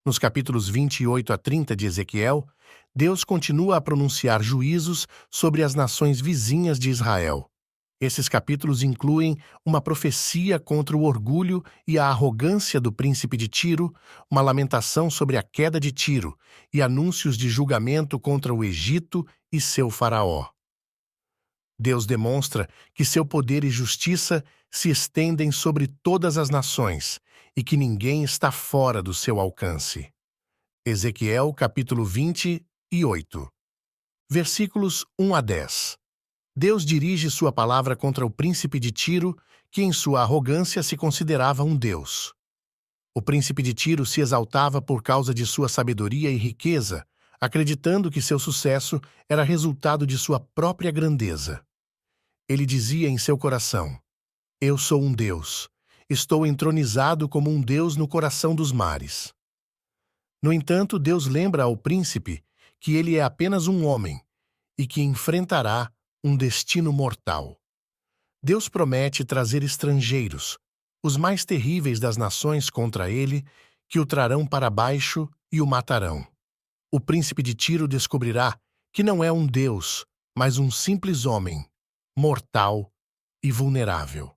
Nos capítulos 28 a 30 de Ezequiel, Deus continua a pronunciar juízos sobre as nações vizinhas de Israel. Esses capítulos incluem uma profecia contra o orgulho e a arrogância do príncipe de Tiro, uma lamentação sobre a queda de Tiro e anúncios de julgamento contra o Egito e seu faraó. Deus demonstra que seu poder e justiça se estendem sobre todas as nações e que ninguém está fora do seu alcance. Ezequiel, capítulo 28, versículos 1 a 10. Deus dirige sua palavra contra o príncipe de Tiro, que em sua arrogância se considerava um deus. O príncipe de Tiro se exaltava por causa de sua sabedoria e riqueza, acreditando que seu sucesso era resultado de sua própria grandeza. Ele dizia em seu coração: "Eu sou um deus. Estou entronizado como um deus no coração dos mares." No entanto, Deus lembra ao príncipe que ele é apenas um homem e que enfrentará um destino mortal. Deus promete trazer estrangeiros, os mais terríveis das nações contra ele, que o trarão para baixo e o matarão. O príncipe de Tiro descobrirá que não é um deus, mas um simples homem, mortal e vulnerável.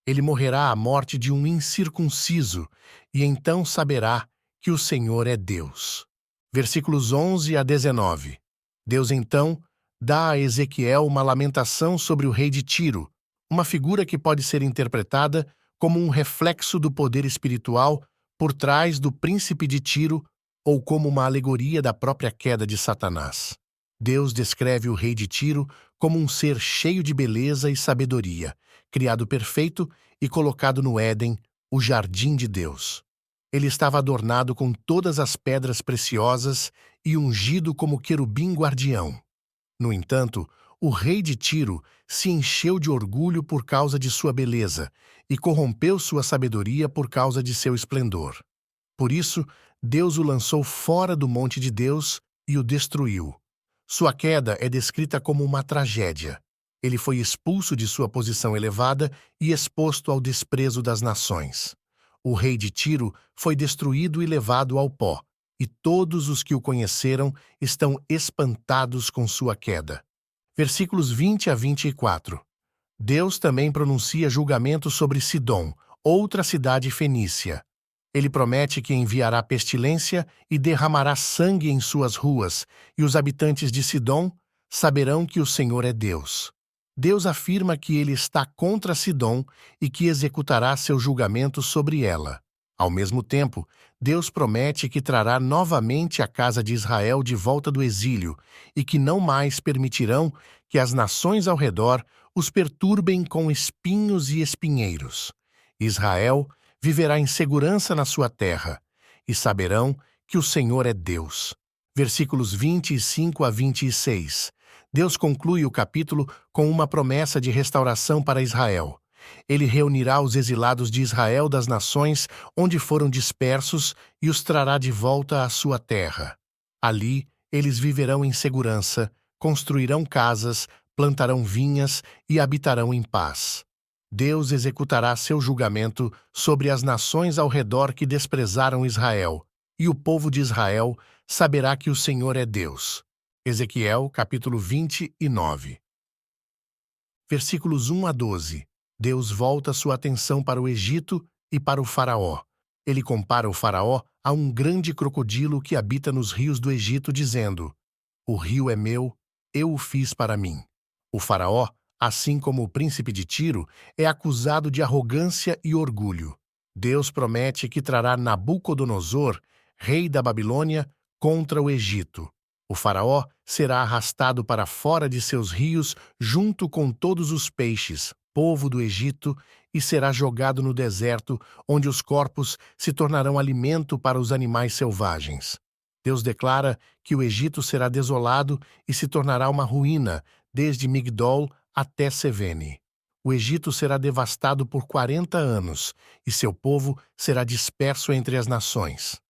Ele morrerá a morte de um incircunciso e então saberá que o Senhor é Deus. Versículos 11 a 19. Deus então dá a Ezequiel uma lamentação sobre o rei de Tiro, uma figura que pode ser interpretada como um reflexo do poder espiritual por trás do príncipe de Tiro ou como uma alegoria da própria queda de Satanás. Deus descreve o rei de Tiro como um ser cheio de beleza e sabedoria, criado perfeito e colocado no Éden, o jardim de Deus. Ele estava adornado com todas as pedras preciosas e ungido como querubim guardião. No entanto, o rei de Tiro se encheu de orgulho por causa de sua beleza e corrompeu sua sabedoria por causa de seu esplendor. Por isso, Deus o lançou fora do monte de Deus e o destruiu. Sua queda é descrita como uma tragédia. Ele foi expulso de sua posição elevada e exposto ao desprezo das nações. O rei de Tiro foi destruído e levado ao pó, e todos os que o conheceram estão espantados com sua queda. Versículos 20 a 24. Deus também pronuncia julgamento sobre Sidom, outra cidade fenícia. Ele promete que enviará pestilência e derramará sangue em suas ruas, e os habitantes de Sidom saberão que o Senhor é Deus. Deus afirma que ele está contra Sidom e que executará seu julgamento sobre ela. Ao mesmo tempo, Deus promete que trará novamente a casa de Israel de volta do exílio e que não mais permitirão que as nações ao redor os perturbem com espinhos e espinheiros. Israel viverá em segurança na sua terra e saberão que o Senhor é Deus. Versículos 25 a 26. Deus conclui o capítulo com uma promessa de restauração para Israel. Ele reunirá os exilados de Israel das nações onde foram dispersos e os trará de volta à sua terra. Ali, eles viverão em segurança, construirão casas, plantarão vinhas e habitarão em paz. Deus executará seu julgamento sobre as nações ao redor que desprezaram Israel, e o povo de Israel saberá que o Senhor é Deus. Ezequiel, capítulo 29. Versículos 1 a 12. Deus volta sua atenção para o Egito e para o faraó. Ele compara o faraó a um grande crocodilo que habita nos rios do Egito, dizendo: "O rio é meu, eu o fiz para mim." O faraó, assim como o príncipe de Tiro, é acusado de arrogância e orgulho. Deus promete que trará Nabucodonosor, rei da Babilônia, contra o Egito. O faraó será arrastado para fora de seus rios junto com todos os peixes, povo do Egito, e será jogado no deserto, onde os corpos se tornarão alimento para os animais selvagens. Deus declara que o Egito será desolado e se tornará uma ruína, desde Migdol até Sevene. O Egito será devastado por 40 anos, e seu povo será disperso entre as nações.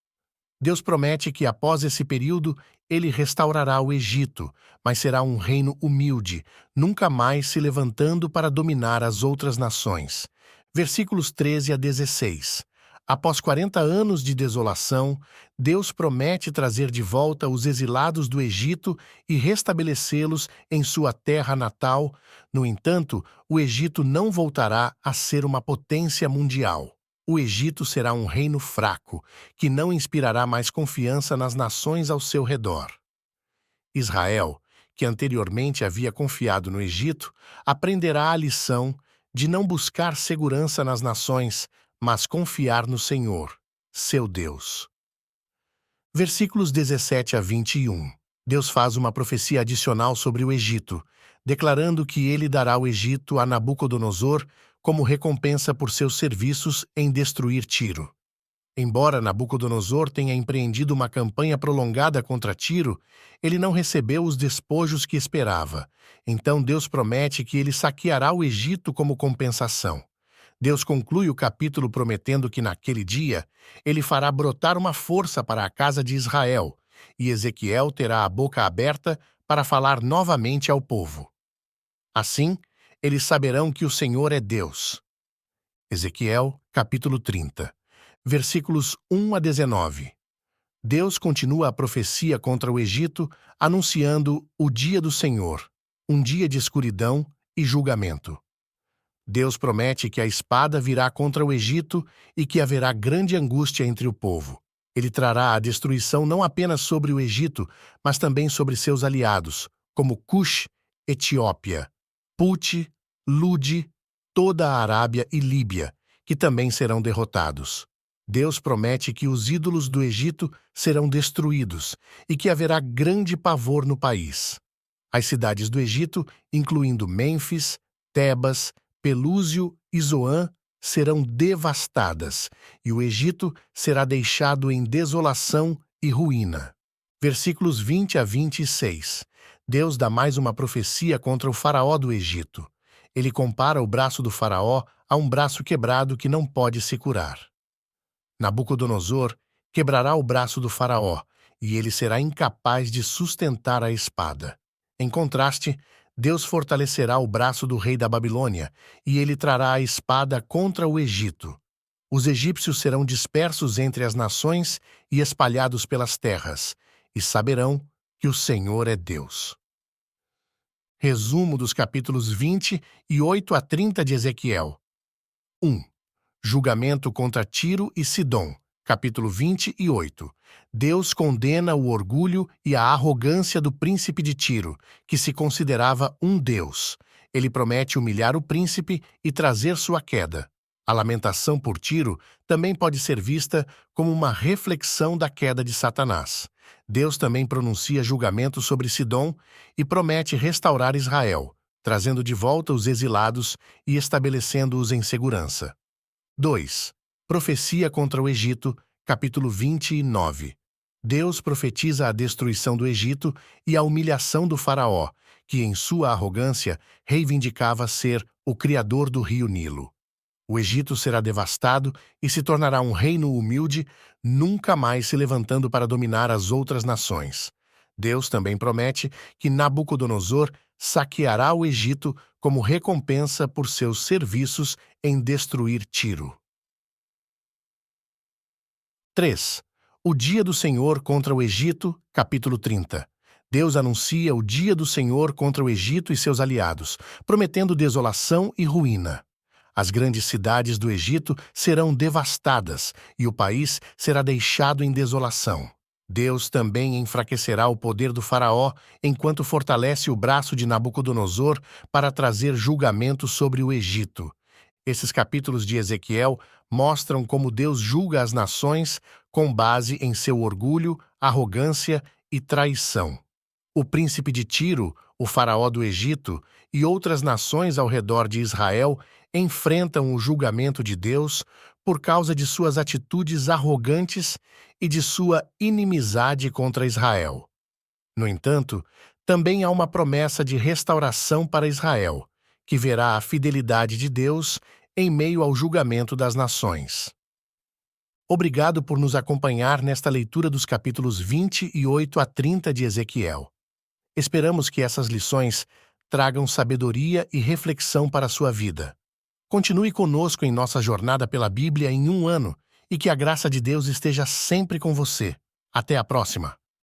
Deus promete que após esse período ele restaurará o Egito, mas será um reino humilde, nunca mais se levantando para dominar as outras nações. Versículos 13 a 16. Após 40 anos de desolação, Deus promete trazer de volta os exilados do Egito e restabelecê-los em sua terra natal. No entanto, o Egito não voltará a ser uma potência mundial. O Egito será um reino fraco, que não inspirará mais confiança nas nações ao seu redor. Israel, que anteriormente havia confiado no Egito, aprenderá a lição de não buscar segurança nas nações, mas confiar no Senhor, seu Deus. Versículos 17 a 21. Deus faz uma profecia adicional sobre o Egito, declarando que ele dará o Egito a Nabucodonosor como recompensa por seus serviços em destruir Tiro. Embora Nabucodonosor tenha empreendido uma campanha prolongada contra Tiro, ele não recebeu os despojos que esperava. Então Deus promete que ele saqueará o Egito como compensação. Deus conclui o capítulo prometendo que naquele dia ele fará brotar uma força para a casa de Israel, e Ezequiel terá a boca aberta para falar novamente ao povo. Assim, eles saberão que o Senhor é Deus. Ezequiel, capítulo 30. Versículos 1 a 19. Deus continua a profecia contra o Egito, anunciando o dia do Senhor, um dia de escuridão e julgamento. Deus promete que a espada virá contra o Egito e que haverá grande angústia entre o povo. Ele trará a destruição não apenas sobre o Egito, mas também sobre seus aliados, como Cush, Etiópia, Pute, Lude, toda a Arábia e Líbia, que também serão derrotados. Deus promete que os ídolos do Egito serão destruídos e que haverá grande pavor no país. As cidades do Egito, incluindo Mênfis, Tebas, Pelúsio e Zoã, serão devastadas, e o Egito será deixado em desolação e ruína. Versículos 20 a 26. Deus dá mais uma profecia contra o faraó do Egito. Ele compara o braço do faraó a um braço quebrado que não pode se curar. Nabucodonosor quebrará o braço do faraó, e ele será incapaz de sustentar a espada. Em contraste, Deus fortalecerá o braço do rei da Babilônia, e ele trará a espada contra o Egito. Os egípcios serão dispersos entre as nações e espalhados pelas terras, e saberão que o Senhor é Deus. Resumo dos capítulos 20 e 8 a 30 de Ezequiel. 1. Julgamento contra Tiro e Sidom, capítulo 28. Deus condena o orgulho e a arrogância do príncipe de Tiro, que se considerava um deus. Ele promete humilhar o príncipe e trazer sua queda. A lamentação por Tiro também pode ser vista como uma reflexão da queda de Satanás. Deus também pronuncia julgamento sobre Sidom e promete restaurar Israel, trazendo de volta os exilados e estabelecendo-os em segurança. 2. Profecia contra o Egito, capítulo 29. Deus profetiza a destruição do Egito e a humilhação do faraó, que em sua arrogância reivindicava ser o criador do rio Nilo. O Egito será devastado e se tornará um reino humilde, nunca mais se levantando para dominar as outras nações. Deus também promete que Nabucodonosor saqueará o Egito como recompensa por seus serviços em destruir Tiro. 3. O dia do Senhor contra o Egito, capítulo 30. Deus anuncia o dia do Senhor contra o Egito e seus aliados, prometendo desolação e ruína. As grandes cidades do Egito serão devastadas e o país será deixado em desolação. Deus também enfraquecerá o poder do faraó enquanto fortalece o braço de Nabucodonosor para trazer julgamento sobre o Egito. Esses capítulos de Ezequiel mostram como Deus julga as nações com base em seu orgulho, arrogância e traição. O príncipe de Tiro, o faraó do Egito e outras nações ao redor de Israel enfrentam o julgamento de Deus por causa de suas atitudes arrogantes e de sua inimizade contra Israel. No entanto, também há uma promessa de restauração para Israel, que verá a fidelidade de Deus em meio ao julgamento das nações. Obrigado por nos acompanhar nesta leitura dos capítulos 28 a 30 de Ezequiel. Esperamos que essas lições tragam sabedoria e reflexão para a sua vida. Continue conosco em nossa jornada pela Bíblia em um ano e que a graça de Deus esteja sempre com você. Até a próxima!